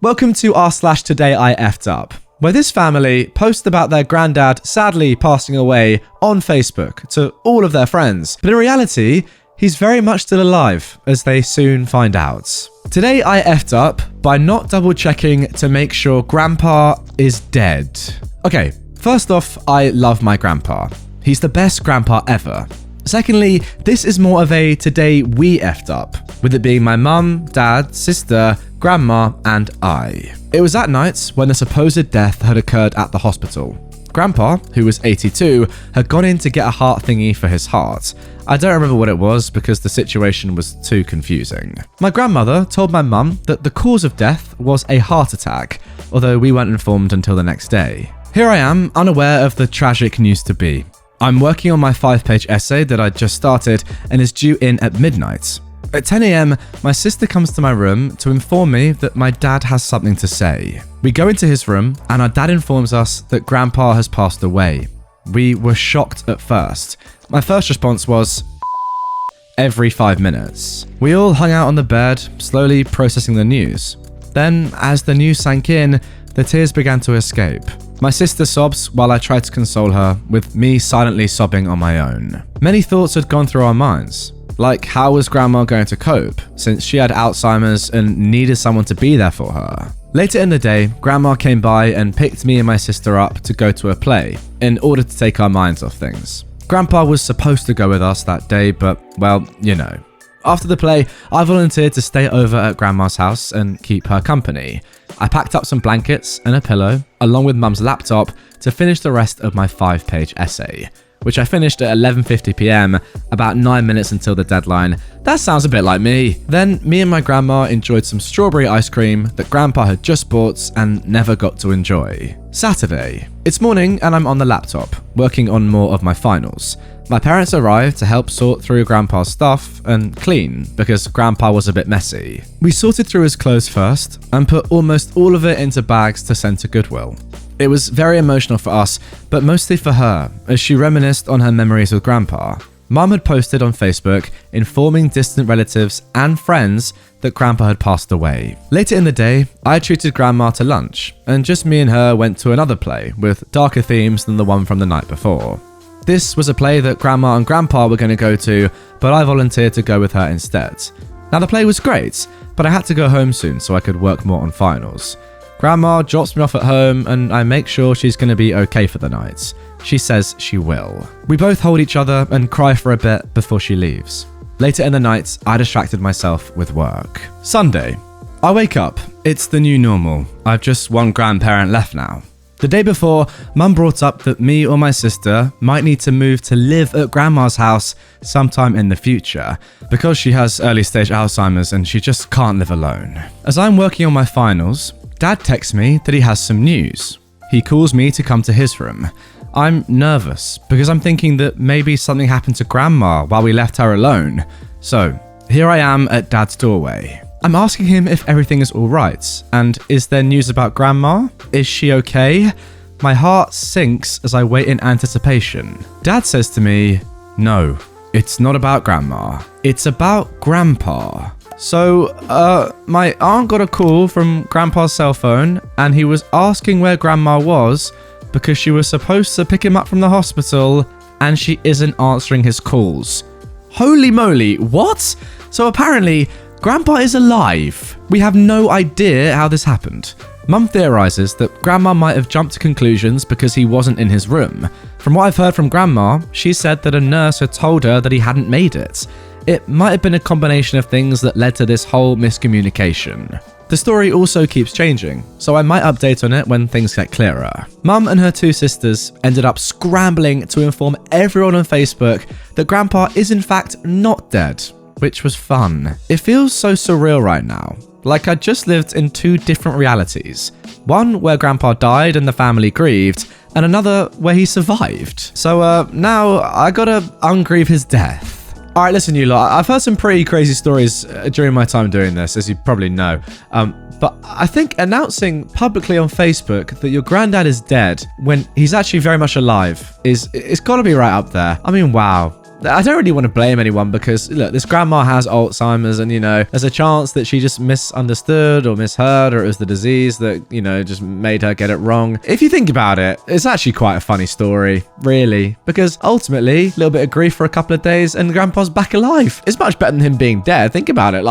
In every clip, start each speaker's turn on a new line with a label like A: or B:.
A: Welcome to r/Today I F'd Up, where this family post about their granddad sadly passing away on Facebook to all of their friends. But in reality, he's very much still alive, as they soon find out. Today I F'd up by not double checking to make sure grandpa is dead. Okay, first off, I love my grandpa. He's the best grandpa ever. Secondly, this is more of a today we F'd up, with it being my mum, dad, sister, grandma, and I. It was that night when the supposed death had occurred at the hospital. Grandpa, who was 82, had gone in to get a heart thingy for his heart. I don't remember what it was because the situation was too confusing. My grandmother told my mum that the cause of death was a heart attack, although we weren't informed until the next day. Here I am, unaware of the tragic news to be. I'm working on my 5-page essay that I just started and is due in at midnight. At 10 a.m, my sister comes to my room to inform me that my dad has something to say. We go into his room and our dad informs us that grandpa has passed away. We were shocked at first. My first response was, every 5 minutes. We all hung out on the bed, slowly processing the news. Then, as the news sank in, the tears began to escape. My sister sobs while I try to console her, with me silently sobbing on my own. Many thoughts had gone through our minds. Like, how was grandma going to cope, since she had Alzheimer's and needed someone to be there for her? Later in the day, grandma came by and picked me and my sister up to go to a play, in order to take our minds off things. Grandpa was supposed to go with us that day, but, well, you know. After the play, I volunteered to stay over at grandma's house and keep her company. I packed up some blankets and a pillow, along with mum's laptop, to finish the rest of my 5-page essay, which I finished at 11:50 p.m, about 9 minutes until the deadline. That sounds a bit like me. Then, me and my grandma enjoyed some strawberry ice cream that grandpa had just bought and never got to enjoy. Saturday. It's morning and I'm on the laptop, working on more of my finals. My parents arrived to help sort through grandpa's stuff and clean because grandpa was a bit messy. We sorted through his clothes first and put almost all of it into bags to send to Goodwill. It was very emotional for us, but mostly for her, as she reminisced on her memories with grandpa. Mum had posted on Facebook informing distant relatives and friends that grandpa had passed away. Later in the day, I treated grandma to lunch, and just me and her went to another play with darker themes than the one from the night before. This was a play that grandma and grandpa were going to go to, but I volunteered to go with her instead. Now the play was great, but I had to go home soon so I could work more on finals. Grandma drops me off at home and I make sure she's going to be okay for the night. She says she will. We both hold each other and cry for a bit before she leaves. Later in the night, I distracted myself with work. Sunday. I wake up. It's the new normal. I've just one grandparent left now. The day before, Mum brought up that me or my sister might need to move to live at grandma's house sometime in the future because she has early stage Alzheimer's and she just can't live alone. As I'm working on my finals, Dad texts me that he has some news. He calls me to come to his room. I'm nervous because I'm thinking that maybe something happened to grandma while we left her alone. So, here I am at Dad's doorway. I'm asking him if everything is alright, and is there news about grandma? Is she okay? My heart sinks as I wait in anticipation. Dad says to me, no, it's not about grandma. It's about grandpa. So, my aunt got a call from grandpa's cell phone, and he was asking where grandma was because she was supposed to pick him up from the hospital, and she isn't answering his calls. Holy moly, what? So apparently, grandpa is alive. We have no idea how this happened. Mum theorizes that grandma might have jumped to conclusions because he wasn't in his room. From what I've heard from grandma, she said that a nurse had told her that he hadn't made it. It might have been a combination of things that led to this whole miscommunication. The story also keeps changing, so I might update on it when things get clearer. Mum and her 2 sisters ended up scrambling to inform everyone on Facebook that grandpa is in fact not dead, which was fun. It feels so surreal right now, like I just lived in 2 different realities. One where grandpa died and the family grieved, and another where he survived. So now I gotta ungrieve his death. Alright, listen you lot, I've heard some pretty crazy stories during my time doing this, as you probably know. But I think announcing publicly on Facebook that your granddad is dead when he's actually very much alive is gotta be right up there. I mean, wow. I don't really want to blame anyone because, look, this grandma has Alzheimer's and, there's a chance that she just misunderstood or misheard, or it was the disease that, just made her get it wrong. If you think about it, it's actually quite a funny story, really, because ultimately, a little bit of grief for a couple of days and grandpa's back alive. It's much better than him being dead. Think about it.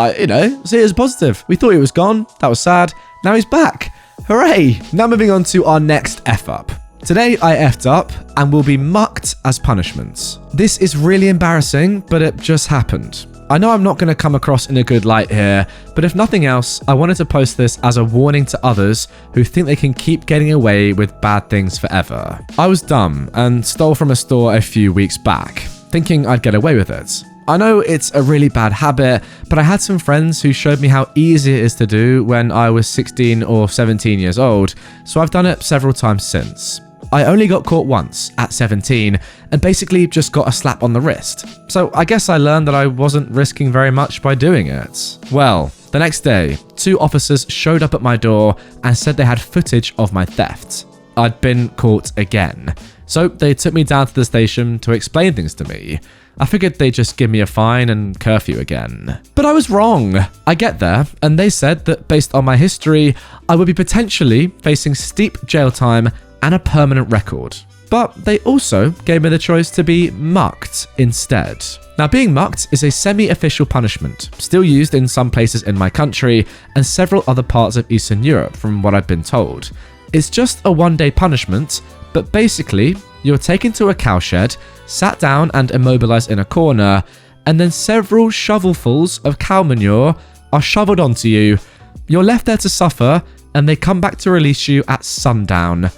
A: See it as positive. We thought he was gone. That was sad. Now he's back. Hooray. Now moving on to our next F up. Today I effed up and will be mucked as punishment. This is really embarrassing, but it just happened. I know I'm not going to come across in a good light here, but if nothing else, I wanted to post this as a warning to others who think they can keep getting away with bad things forever. I was dumb and stole from a store a few weeks back, thinking I'd get away with it. I know it's a really bad habit, but I had some friends who showed me how easy it is to do when I was 16 or 17 years old, so I've done it several times since. I only got caught once, at 17, and basically just got a slap on the wrist. So I guess I learned that I wasn't risking very much by doing it. Well, the next day, 2 officers showed up at my door and said they had footage of my theft. I'd been caught again. So they took me down to the station to explain things to me. I figured they'd just give me a fine and curfew again. But I was wrong. I get there, and they said that based on my history, I would be potentially facing steep jail time and a permanent record. But they also gave me the choice to be mucked instead. Now, being mucked is a semi-official punishment, still used in some places in my country and several other parts of Eastern Europe, from what I've been told. It's just a one-day punishment, but basically, you're taken to a cowshed, sat down and immobilized in a corner, and then several shovelfuls of cow manure are shoveled onto you. You're left there to suffer, and they come back to release you at sundown.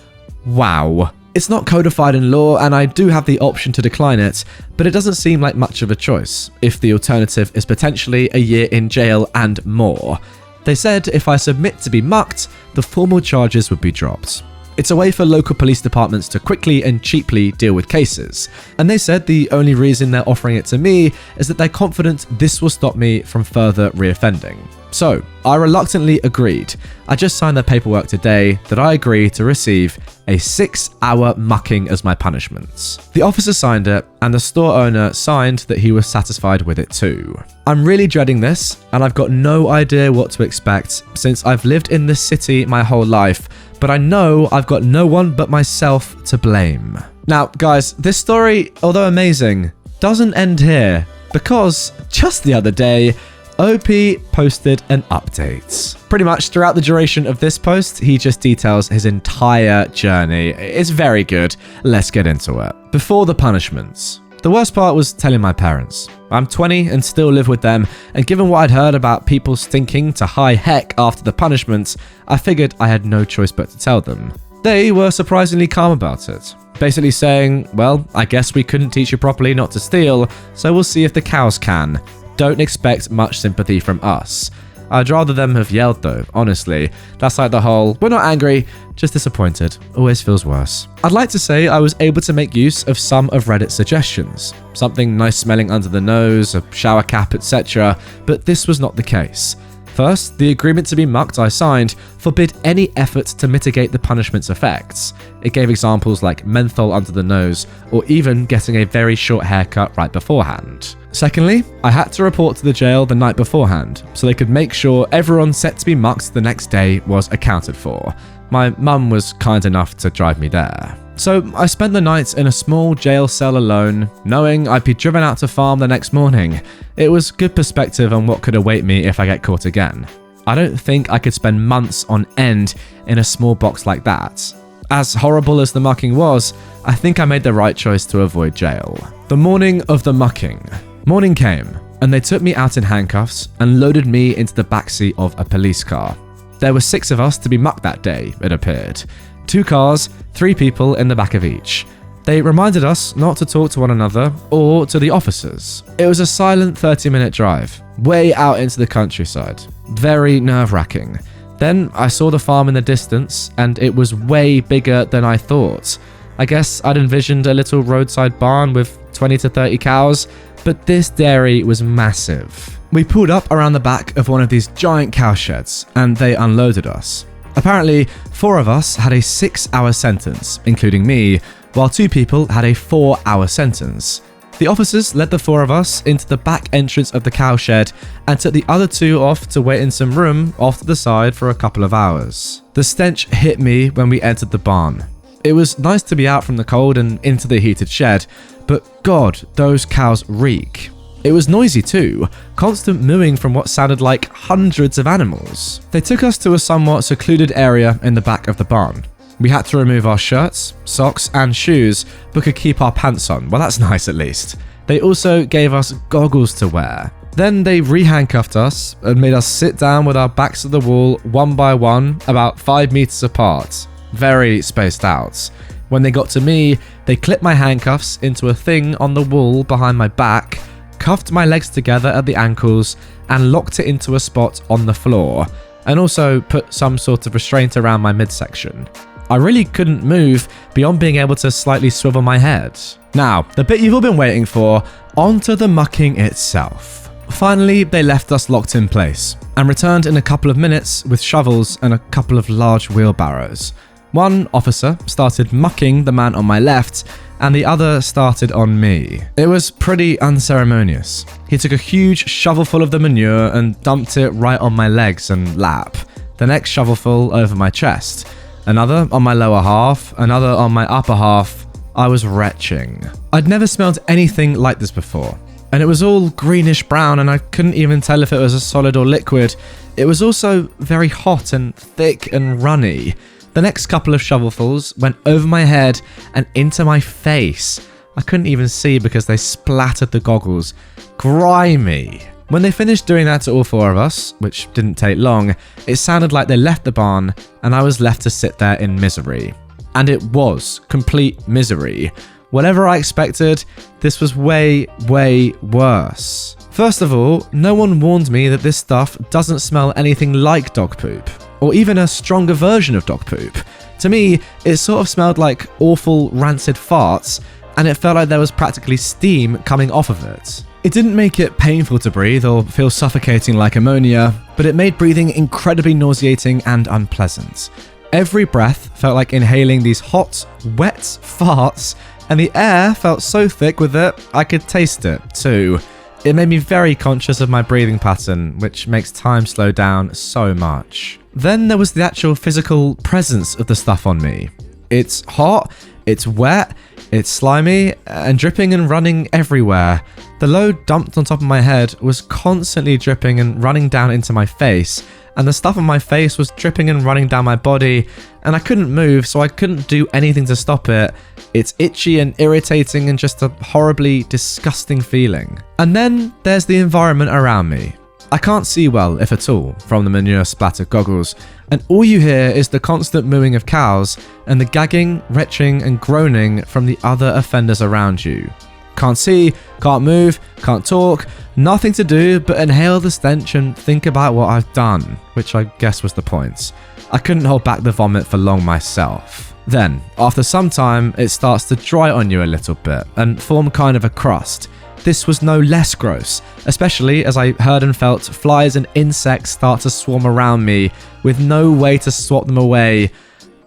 A: Wow. It's not codified in law, and I do have the option to decline it, but it doesn't seem like much of a choice, if the alternative is potentially a year in jail and more. They said if I submit to be mucked, the formal charges would be dropped. It's a way for local police departments to quickly and cheaply deal with cases. And they said the only reason they're offering it to me is that they're confident this will stop me from further reoffending. So, I reluctantly agreed. I just signed the paperwork today that I agree to receive a 6-hour mucking as my punishment. The officer signed it, and the store owner signed that he was satisfied with it too. I'm really dreading this, and I've got no idea what to expect since I've lived in this city my whole life, but I know I've got no one but myself to blame. Now, guys, this story, although amazing, doesn't end here, because just the other day, OP posted an update. Pretty much throughout the duration of this post, he just details his entire journey. It's very good. Let's get into it. Before the punishments. The worst part was telling my parents. I'm 20 and still live with them, and given what I'd heard about people stinking to high heck after the punishments, I figured I had no choice but to tell them. They were surprisingly calm about it, basically saying, well, I guess we couldn't teach you properly not to steal, so we'll see if the cows can. Don't expect much sympathy from us. I'd rather them have yelled though, honestly. That's like the whole, we're not angry, just disappointed. Always feels worse. I'd like to say I was able to make use of some of Reddit's suggestions. Something nice smelling under the nose, a shower cap, etc. But this was not the case. First, the agreement to be mucked I signed forbid any effort to mitigate the punishment's effects. It gave examples like menthol under the nose, or even getting a very short haircut right beforehand. Secondly, I had to report to the jail the night beforehand, so they could make sure everyone set to be mucked the next day was accounted for. My mum was kind enough to drive me there. So I spent the night in a small jail cell alone, knowing I'd be driven out to farm the next morning. It was good perspective on what could await me if I get caught again. I don't think I could spend months on end in a small box like that. As horrible as the mucking was, I think I made the right choice to avoid jail. The morning of the mucking. Morning came, and they took me out in handcuffs and loaded me into the backseat of a police car. There were 6 of us to be mucked that day, it appeared. 2 cars, 3 people in the back of each. They reminded us not to talk to one another or to the officers. It was a silent 30-minute drive, way out into the countryside. Very nerve-wracking. Then I saw the farm in the distance, and it was way bigger than I thought. I guess I'd envisioned a little roadside barn with 20 to 30 cows, but this dairy was massive. We pulled up around the back of one of these giant cow sheds, and they unloaded us. Apparently, 4 of us had a 6-hour sentence, including me, while 2 people had a 4-hour sentence. The officers led the 4 of us into the back entrance of the cow shed and took the other 2 off to wait in some room off to the side for a couple of hours. The stench hit me when we entered the barn. It was nice to be out from the cold and into the heated shed, but God, those cows reek. It was noisy too, constant mooing from what sounded like hundreds of animals. They took us to a somewhat secluded area in the back of the barn. We had to remove our shirts, socks, and shoes, but could keep our pants on. Well, that's nice at least. They also gave us goggles to wear. Then they re-handcuffed us and made us sit down with our backs to the wall one by one, about 5 meters apart. Very spaced out. When they got to me, they clipped my handcuffs into a thing on the wall behind my back, cuffed my legs together at the ankles, and locked it into a spot on the floor, and also put some sort of restraint around my midsection. I really couldn't move beyond being able to slightly swivel my head. Now, the bit you've all been waiting for, onto the mucking itself. Finally, they left us locked in place, and returned in a couple of minutes with shovels and a couple of large wheelbarrows. One officer started mucking the man on my left, and the other started on me. It was pretty unceremonious. He took a huge shovelful of the manure and dumped it right on my legs and lap. The next shovelful over my chest. Another on my lower half, another on my upper half. I was retching. I'd never smelled anything like this before, and it was all greenish brown, and I couldn't even tell if it was a solid or liquid. It was also very hot and thick and runny. The next couple of shovelfuls went over my head and into my face. I couldn't even see because they splattered the goggles. Grimy. When they finished doing that to all 4 of us, which didn't take long, it sounded like they left the barn and I was left to sit there in misery. And it was complete misery. Whatever I expected, this was way, way worse. First of all, no one warned me that this stuff doesn't smell anything like dog poop, or even a stronger version of dog poop. To me, it sort of smelled like awful rancid farts, and it felt like there was practically steam coming off of it. It didn't make it painful to breathe or feel suffocating like ammonia, but it made breathing incredibly nauseating and unpleasant. Every breath felt like inhaling these hot, wet farts, and the air felt so thick with it, I could taste it too. It made me very conscious of my breathing pattern, which makes time slow down so much. Then there was the actual physical presence of the stuff on me. It's hot, it's wet, it's slimy, and dripping and running everywhere. The load dumped on top of my head was constantly dripping and running down into my face, and the stuff on my face was dripping and running down my body, and I couldn't move, so I couldn't do anything to stop it. It's itchy and irritating and just a horribly disgusting feeling. And then there's the environment around me. I can't see well, if at all, from the manure splattered goggles, and all you hear is the constant mooing of cows and the gagging, retching and groaning from the other offenders around you. Can't see, can't move, can't talk, nothing to do but inhale the stench and think about what I've done, which I guess was the point. I couldn't hold back the vomit for long myself. Then, after some time, it starts to dry on you a little bit and form kind of a crust. This was no less gross, especially as I heard and felt flies and insects start to swarm around me with no way to swat them away.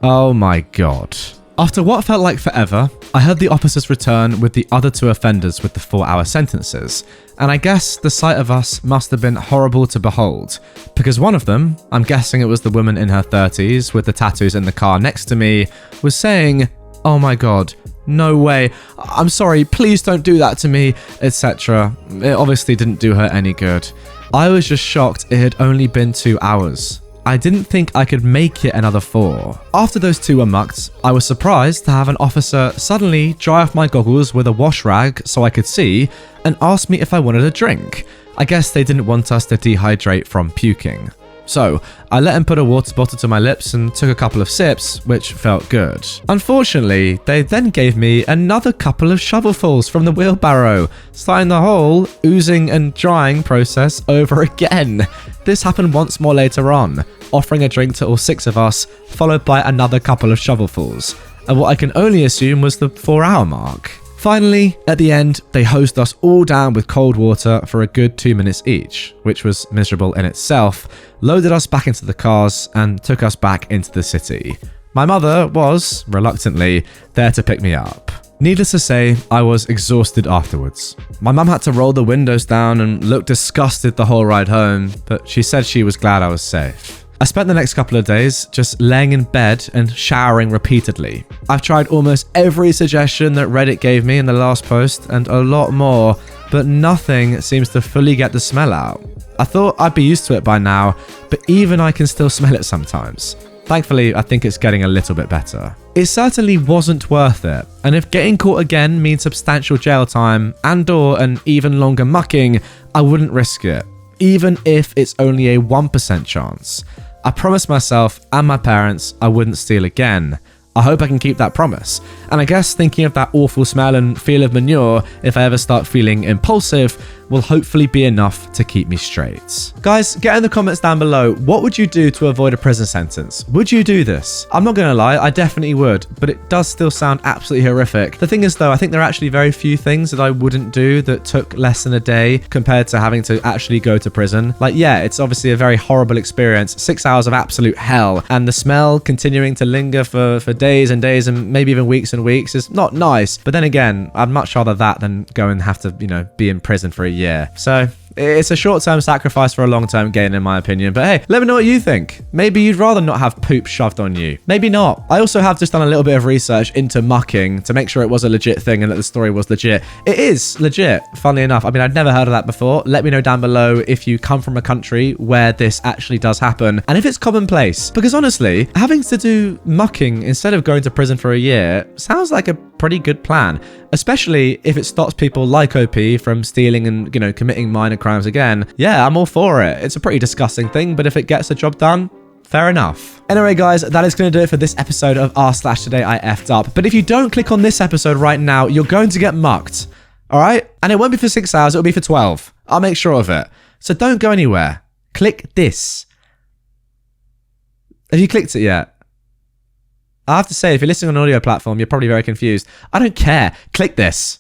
A: Oh my god. After what felt like forever, I heard the officers return with the other 2 offenders with the 4-hour sentences, and I guess the sight of us must have been horrible to behold, because one of them, I'm guessing it was the woman in her 30s with the tattoos in the car next to me, was saying, "Oh my god, no way, I'm sorry, please don't do that to me," etc. It obviously didn't do her any good. I was just shocked it had only been 2 hours. I didn't think I could make it another 4. After those 2 were mucked, I was surprised to have an officer suddenly dry off my goggles with a wash rag so I could see and ask me if I wanted a drink. I guess they didn't want us to dehydrate from puking. So, I let him put a water bottle to my lips and took a couple of sips, which felt good. Unfortunately, they then gave me another couple of shovelfuls from the wheelbarrow, starting the whole oozing and drying process over again. This happened once more later on, offering a drink to all 6 of us, followed by another couple of shovelfuls, and what I can only assume was the 4-hour mark. Finally, at the end, they hosed us all down with cold water for a good 2 minutes each, which was miserable in itself, loaded us back into the cars, and took us back into the city. My mother was, reluctantly, there to pick me up. Needless to say, I was exhausted afterwards. My mum had to roll the windows down and look disgusted the whole ride home, but she said she was glad I was safe. I spent the next couple of days just laying in bed and showering repeatedly. I've tried almost every suggestion that Reddit gave me in the last post and a lot more, but nothing seems to fully get the smell out. I thought I'd be used to it by now, but even I can still smell it sometimes. Thankfully, I think it's getting a little bit better. It certainly wasn't worth it, and if getting caught again means substantial jail time and/or an even longer mucking, I wouldn't risk it, even if it's only a 1% chance. I promised myself and my parents I wouldn't steal again. I hope I can keep that promise. And I guess thinking of that awful smell and feel of manure if I ever start feeling impulsive will hopefully be enough to keep me straight. Guys, get in the comments down below, what would you do to avoid a prison sentence? Would you do this? I'm not gonna lie, I definitely would, but it does still sound absolutely horrific. The thing is though, I think there are actually very few things that I wouldn't do that took less than a day compared to having to actually go to prison. Like, yeah, it's obviously a very horrible experience, 6 hours of absolute hell, and the smell continuing to linger for days and days and maybe even weeks and weeks is not nice. But then again, I'd much rather that than go and have to, be in prison for a year. So it's a short-term sacrifice for a long-term gain, in my opinion. But hey, let me know what you think. Maybe you'd rather not have poop shoved on you. Maybe not. I also have just done a little bit of research into mucking to make sure it was a legit thing and that the story was legit. It is legit, funnily enough. I mean, I'd never heard of that before. Let me know down below if you come from a country where this actually does happen and if it's commonplace. Because honestly, having to do mucking instead of going to prison for a year sounds like a pretty good plan, especially if it stops people like OP from stealing and, committing minor crimes again. Yeah, I'm all for it. It's a pretty disgusting thing, but if it gets the job done, fair enough. Anyway, guys, that is going to do it for this episode of r/today I effed up. But if you don't click on this episode right now, you're going to get mucked. All right? And it won't be for 6 hours. It'll be for 12. I'll make sure of it. So don't go anywhere. Click this. Have you clicked it yet? I have to say, if you're listening on an audio platform, you're probably very confused. I don't care. Click this.